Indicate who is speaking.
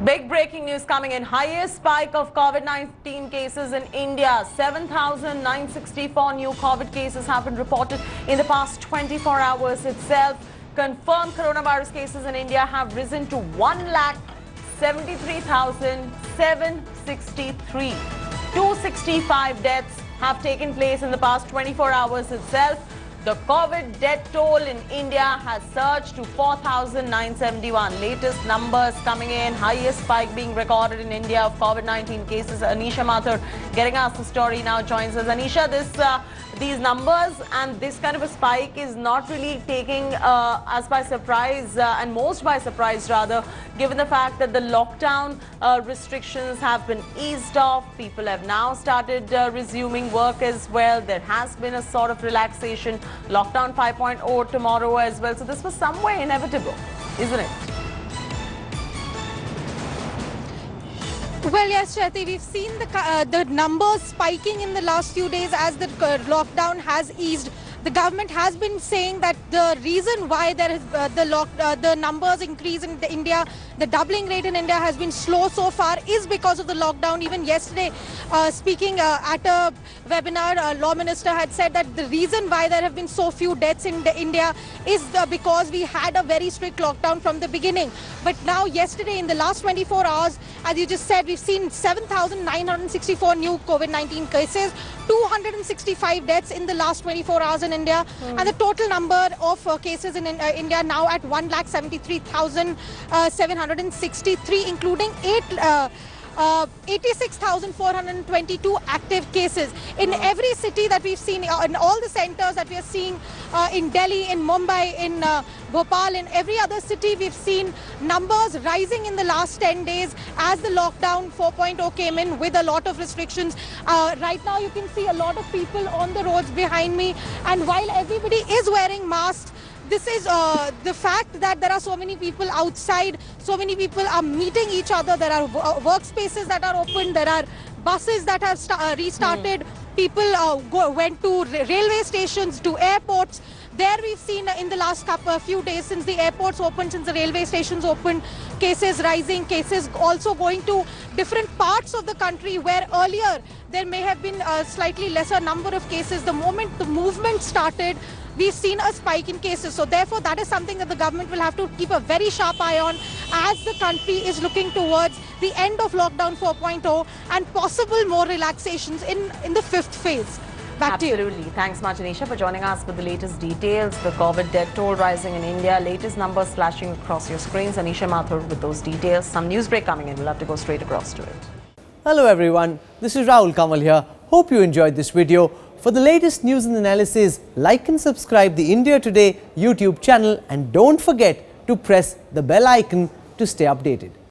Speaker 1: Big breaking news coming in. Highest spike of COVID-19 cases in India. 7,964 new COVID cases have been reported in the past 24 hours itself. Confirmed coronavirus cases in India have risen to 1,73,763. 265 deaths have taken place in the past 24 hours itself. The COVID death toll in India has surged to 4,971. Latest numbers coming in. Highest spike being recorded in India of COVID-19 cases. Anisha Mathur getting us the story now joins us. Anisha, these numbers and this kind of a spike is not really taking us by surprise and most by surprise rather, given the fact that the lockdown restrictions have been eased off. People have now started resuming work as well. There has been a sort of relaxation. Lockdown 5.0 tomorrow as well. So this was some way inevitable, isn't it?
Speaker 2: Well, yes, Shruti, we've seen the numbers spiking in the last few days as the lockdown has eased. The government has been saying that the reason why there is the numbers increase in India, the doubling rate in India has been slow so far is because of the lockdown. Even yesterday, speaking at a webinar, Law Minister had said that the reason why there have been so few deaths in India is because we had a very strict lockdown from the beginning. But now yesterday, in the last 24 hours, as you just said, we've seen 7,964 new COVID-19 cases, 265 deaths in the last 24 hours in India, and the total number of cases in India now at 1,73,763, including 86,422 active cases. In every city that we've seen, in all the centers that we are seeing in Delhi, in Mumbai, in Bhopal, in every other city, we've seen numbers rising in the last 10 days as the lockdown 4.0 came in with a lot of restrictions. Right now, you can see a lot of people on the roads behind me, and while everybody is wearing masks, this is the fact that there are so many people outside, so many people are meeting each other, there are workspaces that are open, there are buses that have restarted, people went to railway stations, to airports. There we've seen in the last few days since the airports opened, since the railway stations opened, cases rising, cases also going to different parts of the country where earlier there may have been a slightly lesser number of cases. The moment the movement started, we've seen a spike in cases. So therefore, that is something that the government will have to keep a very sharp eye on as the country is looking towards the end of lockdown 4.0 and possible more relaxations in the fifth phase. Back to you.
Speaker 1: Absolutely. Thanks much, Anisha, for joining us with the latest details. The COVID death toll rising in India. Latest numbers flashing across your screens. Anisha Mathur with those details. Some news break coming in. We'll have to go straight across to it.
Speaker 3: Hello everyone. This is Rahul Kamal here. Hope you enjoyed this video. For the latest news and analysis, like and subscribe the India Today YouTube channel and don't forget to press the bell icon to stay updated.